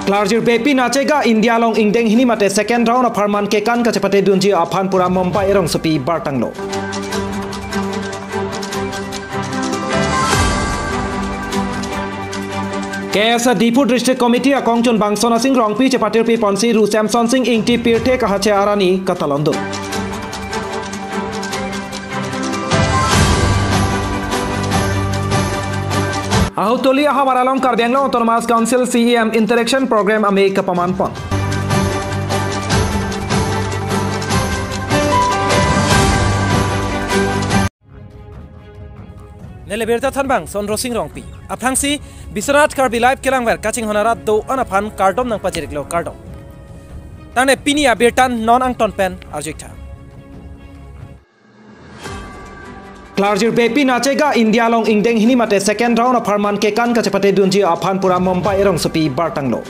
Klarjir bepi nachega India long ingdeng hini mate second round of Harman kekan kacepate dunji aphan pura Mumbai erong sepi bartanglo. KSA Dipu District Committee akongchun bangsona sing rongpi cepatir pi ponsi ru Samson sing ingti pirte kahache arani katalondo. Ahutoli ahawaralong Karbianglo Autonomous Council CEM Interaction Program ame kapamanpon. Neleberta thanbang sonro sing rongpi. Aprangsi Bisonat Karbi live kelangwer kaching honarat do anaphan kardom nang pajiriklo kardom. Tane pini abirtan non angton pen arjikta. Klarjir bepi nachega India long ingdeng hini mate second round of Harman kekan kacepate dunji aphan pura Mumbai erong sepi bartanglo.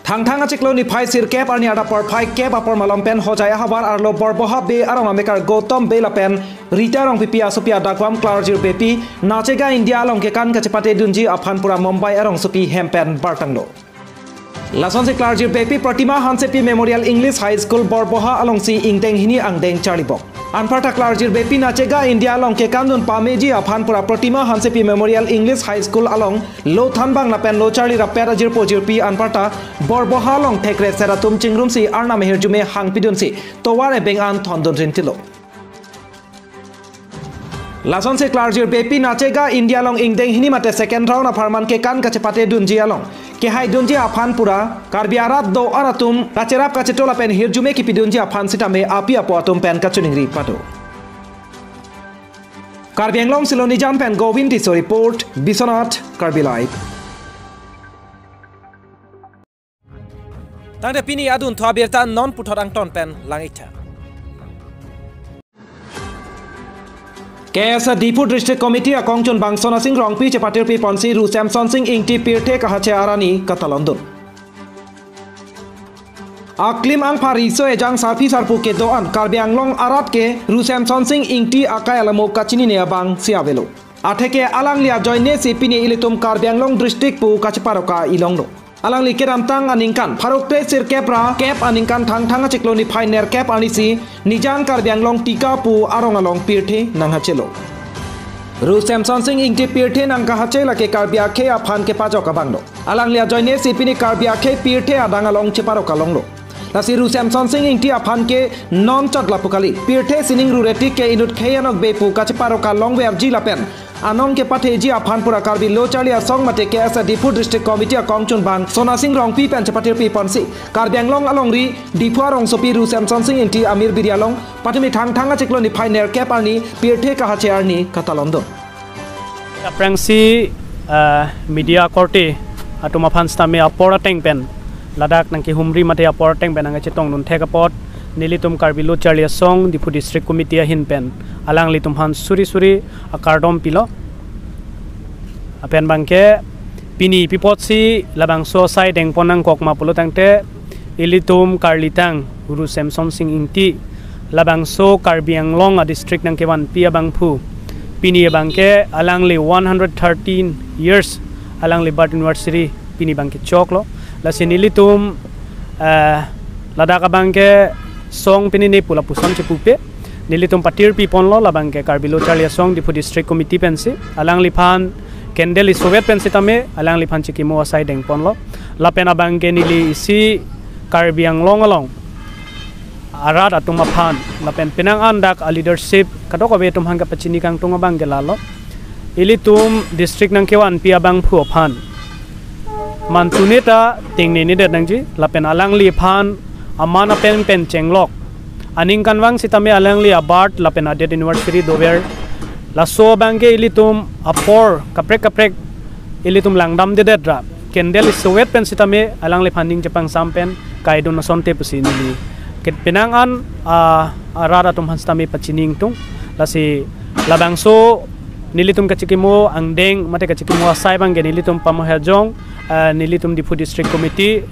Thang achiklo ni phai sir cap arni ada por phai cap apor malom pen hojaya habar arlo borboha be arong amekar Gautam be la pen rita rong pipi asopia dakwam Klarjir bepi nachega India long kekan kacepate dunji aphan pura Mumbai erong sepi hempen bartanglo. Lason se Klarjir bepi Pratima Hansepi Memorial English High School borboha along si ingdeng hini angdeng charlibok. Anparta Klarjir bepi nachega India along kekan dun pameji aphan pura Pratima Hansepi Memorial English High School along lo thanbang na pen lo charli rapera jir pojir pi anparta borboha along thekre seratum chingrum si arna meherjume hangpidun si toware bengan thondon rintilo. Lason se Klarjir bepi nachega India along ingdeng hini mate second round of Harman kekan kacepate dunji along Kehai dunji aphan pura Karbiarat do aratum kacerap kacetola pen hirjume kipi dunji aphan sitame api apoatum pen kachuningri pato. Karbianglong siloni jan pen Govind Tiso report Bisonat Karbi live. Tangde pini adun thuabirta non puthor angton pen langita. KSA Dipu District Committee akongchun bangsona sing rongpi cepatir pi ponsi ru Samson sing ingti pirte kahache arani katalondun. Aklim ang pariso ejang sarpi sarpu ke doan Karbianglong arat ke ru Samson sing ingti akai alamo kachini ne abang siavelo. Atheke alang lia joine si pini ilitum Karbianglong district pu kacheparoka ilonglo. Alang li keram tang aningkan pharokte sir kepra kep aningkan thang chikloni phainer kep anisi nijang Karbianglong tika pu arong pirthe nanghachelo ru Samson sing ingti pirthe nang kahachela ke Karbiakhe aphan ke pajoka banglo alang lia joine sipini Karbiakhe pirthe adangalong cheparoka longlo lasi ru Samson sing ingti aphan ke non chotla pukali pirthe sining ru retik ke inut kheyanok bepu kacheparoka longwe abjila pen Anong ke patheji aphan pura Karbi lo charli asong mate KSA Dipu District Committee akongchun bang sona sing rong pi pen cepatir pi ponsi Karbianglong along ri Dipu arong sopi ru Samson sing inti Amir Biryalong patimi thang achiklo ni phainer cap arni pirthe kahache arni katalondo. Aprangsi media korte atuma phanstame apora teng pen Ladak nang ki humri mate apora teng pen angache tong nun thekapot nilitum Karbi lo charli asong Dipu District Committee hin pen alang litum han suri akardom pilo apen bangke pini pipot si labang so sai deng ponang kokma pulo tangte ilitum Karlitang Guru Samson sing ingti labang so Karbianglong a district nang kewan pia bangphu pini bangke alang li 113 years alang li Bard University pini bangke choklo lasin ilitum ladaka bangke song pini ne pula pusam chepupe nilitum patir pi ponlo labang ke Karbi lo charli asong Dipu District Committee pensi alang liphan kendeli Soviet pensi tame alang liphan chikimo asai deng ponlo lapena bangke nili isi Karbianglong along arat atung aphan lapen pinang andak a leadership kadok abe tum hangka pachini kang tunga bangke lalo ilitum district nang kewan pia bang phu aphan mantuneta tingni ni det nangji lapen alang liphan amana pen chenglok aning kanwang sitame alang li Bard lapen adet University dover laso bangke ilitum apor kaprek ilitum langdam de dedra kendel Soviet pen sitame alang li phaning Jepang sampen kaidun nasonte pusini li ket penangan arara tum hanstame pachining tung lasi labangso nilitum kachikimo angdeng mate kachikimo asai bangge nilitum pamohajong nilitum Dipu District Committee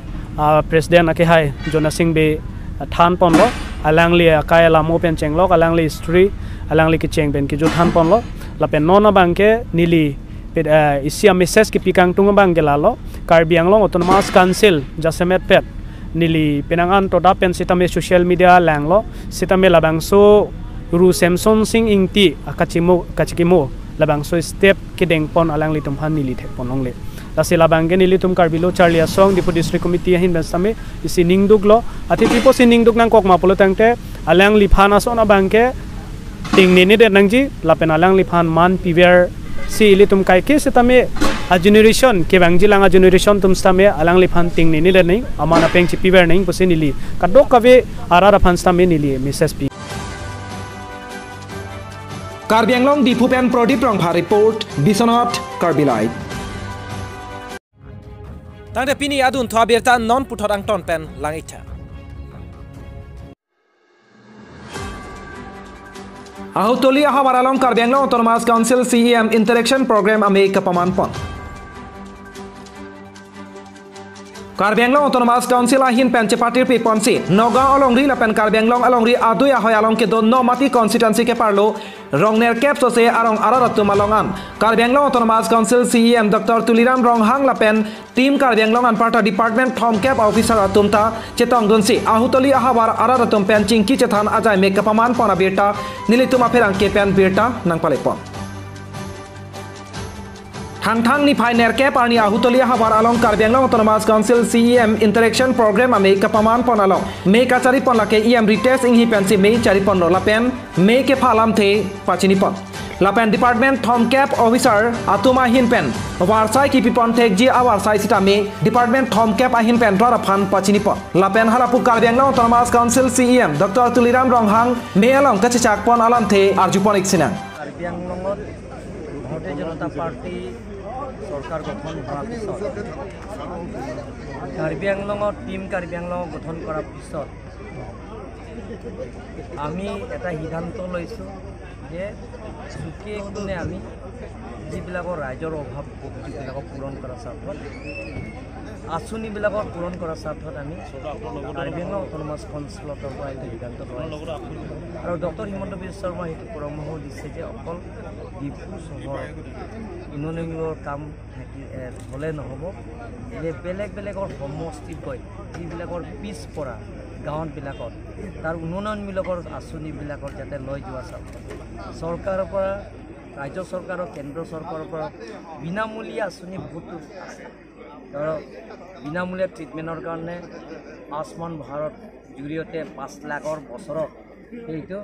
President akehai Jona Singh be than ponlo alang li kaya lamo pen chenglok alang li history alang li ki cheng pen ki jo than ponlo lapen nona bangke nili isi message ki pikang tungabang gelalo Karbi Anglong Autonomous Council Jasemet Pet nili penangan toda pen sitame social media langlo sitame labangso Ru Samson Sing Ingti kachikimo labangso step kideng pon alang litum han nili thek ponongle lasi labangge nili tum Karbilo Charlie Asong Dipu District Committee hin bensame isi ningduglo ati tipo si ningdug nang kok mapulo tangte alang liphana sona bangke ting nini de nangji lapen alang liphan man piver si ili tum kai ke setame a generation ke bangji langa generation tum stame alang liphan ting nini de nei amana peng chi piver nei pusin ili kadok kave arara phan stame nili Mrs P Karbi Anglong Dipupen Prodip Rongpha report Bisonot Karbilai Tangde pini adun thwa berta non puthorang ton pen langitha Ahutoli ahawaralong Karbi Anglong Autonomous Council CEM Interaction Program ame kapamanpon Karbi Anglong Autonomous Council ahin pen cepatir pi ponsi Nogao alongri lapen Karbi Anglong alongri adui ahoy along ke do no mati constituency ke parlo Rongner cap sose arong araratum alongan Karbi Anglong Autonomous Council CEM Dr. Tuliram Ronghang lapen Team Karbi Anglong Anparta Department Thom Cap Officer atumta chetong dunsi ahutoli ahawar araratum pen chingki chethan ajai me kapaman pona birta nilitum aferang ke pen birta nang palepon Thang ni Pioneer Cap arni ahutoli ahawar along Karbi Anglong Autonomous Council CEM Interaction Program ame kapaman pon along me kachari pon lake EM retest inghi pensi me chari pon ro lapen me ke phalam the pachini pon lapen Department Thom Cap Officer atuma hin pen warsai ki pipon thek ji awarsai sita me Department Thom Cap ahin pen ro phan pachini pon lapen halapu Karbi Anglong Autonomous Council CEM Dr. Tuliram Ronghang me along kachachak pon alam the arjupon iksina Karbi Anglongot Bharatiya Janata Party সরকার গঠন হওয়ার পিছত Karbi আংলঙত team Karbi আংলঙক গঠন কৰাৰ পিছত আমি এটা সিদ্ধান্ত লৈছোঁ যে চুকে কোণে আমি যিবিলাকৰ ৰাইজৰ অভাৱ যিবিলাকক পূৰণ কৰাৰ স্বাৰ্থত আঁচনিবিলাকৰ পূৰণ কৰাৰ স্বাৰ্থত আমি কাৰ্বি আংলং অট'নমাছ কাউন্সিলৰ পৰা এইটো সিদ্ধান্ত লৈছোঁ আৰু ডক্টৰ হিমন্ত বিশ্ব শৰ্মাই সেইটো পৰামৰ্শ দিছে যে অকল ডিফু চহৰ উন্নয়নমূলক কাম হ'লে নহ'ব যে বেলেগ বেলেগৰ সমষ্টিত গৈ যিবিলাকৰ পিছপৰা গাঁৱবিলাকত তাৰ উন্নয়নমূলকৰ আঁচনিবিলাকৰ যাতে লৈ যোৱা চৰকাৰৰ পৰা ৰাজ্য চৰকাৰ আৰু কেন্দ্ৰ চৰকাৰৰ পৰা বিনামূলীয়া আঁচনি বহুতো আছে ধৰক বিনামূলীয়া ট্ৰিটমেণ্টৰ কাৰণে আয়ুষ্মান ভাৰত জৰিয়তে 5 লাখৰ বছৰত সেইটো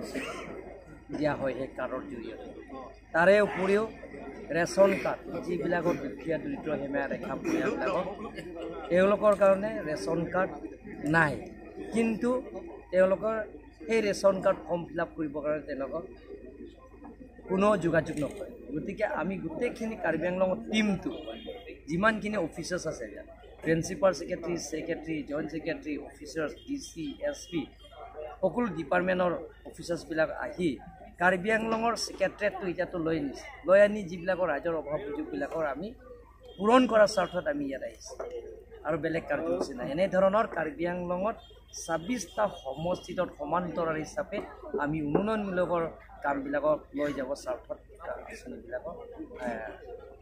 দিয়া হয় সেই কাৰ্ডৰ জৰিয়তে তাৰে উপৰিও ৰেচন কাৰ্ড যিবিলাকৰ দুখীয়া দৰিদ্ৰ সীমা ৰেখা পৰিয়ালবিলাকৰ তেওঁলোকৰ কাৰণে ৰেচন কাৰ্ড নাই কিন্তু তেওঁলোকৰ সেই ration card form fill up কৰিবৰ কাৰণে তেওঁলোকৰ কোনো যোগাযোগ নকৰে গতিকে আমি গোটেইখিনি কাৰ্বি আংলঙৰ টিমটো যিমানখিনি অফিচাৰ্ছ আছে principal secretary joint secretary officers DC SP সকলো ডিপাৰ্টমেণ্টৰ অফিচাৰ্ছবিলাক আহি কাৰ্বি আংলঙৰ সেক্ৰেটাৰীটো এতিয়াতো লৈ আনি যিবিলাকৰ ৰাইজৰ অভাৱ সুযোগবিলাকৰ আমি পূৰণ কৰাৰ স্বাৰ্থত আমি ইয়াত আহিছোঁ আৰু বেলেগ কাৰ্যসূচী নাই এনেধৰণৰ কাৰ্বি আংলঙত 26টা সমষ্টিত সমান্তৰাল হিচাপে আমি উন্নয়নমূলকৰ কামবিলাকক লৈ যাব স্বাৰ্থত আঁচনিবিলাকক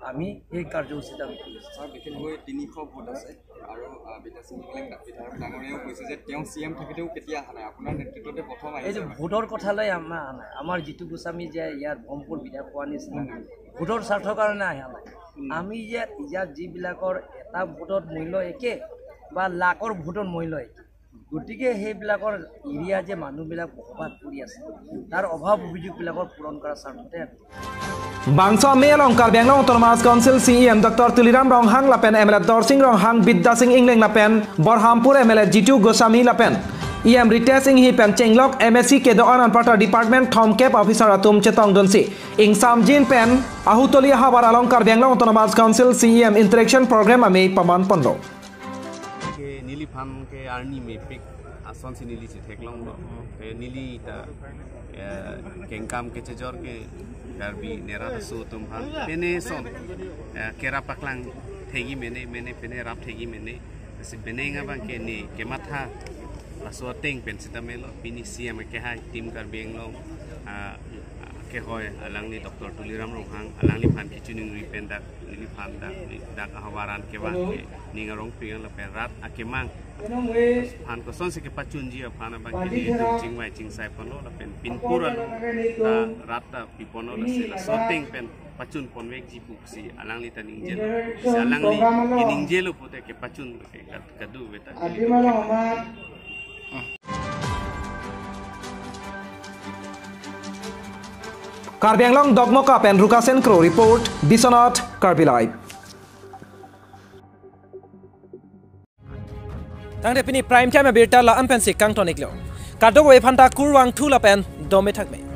আমি এই কাৰ্যসূচীত আমি কৰিছোঁ বিশেষকৈ 300 ভোট আছে আৰু বিধায়ক ডাঙৰীয়াও কৈছে যে তেওঁ CM থাকেতেও কেতিয়া অহা নাই আপোনাৰ নেতৃত্বতে প্ৰথম আহিছে এই যে ভোটৰ কথালৈ আমাৰ জিতু গোস্বামী যে ইয়াৰ ব্ৰহ্মপুৰ বিধায়ক হোৱা নিচিনা ভোটৰ স্বাৰ্থৰ কাৰণে অহা নাই আমি ইয়াত যিবিলাকৰ এটা ভোটৰ মূল্য একে বা লাখৰ ভোটৰ মূল্য একে গতিকে সেইবিলাকৰ এৰিয়া যে মানুহবিলাক বসবাস কৰি আছে তাৰ অভাৱ অভিযোগবিলাকৰ পূৰণ কৰাৰ স্বাৰ্থতে Bangsa Melong Karbi Anglong Autonomous Council CEM Dr. Tuliram Ronghang lapen MLA Dorsing Ronghang Bidda Singh Ingling lapen Borhampur MLA Jitu Goswami lapen EM retesting hi pen Chenglok MSc ke doan Anparta Department Thom Cap Officer atum chetong donsi ing samjin pen ahutoli habar along Karbi Anglong Autonomous Council CEM Interaction Program ame paman pondo ke nili phan ke arni me pik ason si nili se theklong ke nili ta kengkam ke chejor ke Karbi nera su tumhan pene son kera paklang thegi mene pene rap thegi mene se benenga bang ke ni ke matha la so teng pen sitamelo pini CM ke hai team Karbi Anglong ke hoy alang ni Dr. Tuliram Rohang alang ni phan kichuning ripen dak ni phan dak hawaran ke ba ke ni ngarong pingan la perat akemang phan ko son se ke pachun ji phan ba ke ni ching mai ching sai pono la pen pinpuran ta rata pipono la se la sorting pen pacun ponwek ji puksi alang li taning jelo alang li kining jelo pote ke pacun ke kadu beta Karbi Anglong Dogmoka pen Rukasen Kro report Bisonat Karbi Live. Tangde pini prime time berita la ampen si kang tonik lo. Kadog we phanta kurwang thula pen dome thakme.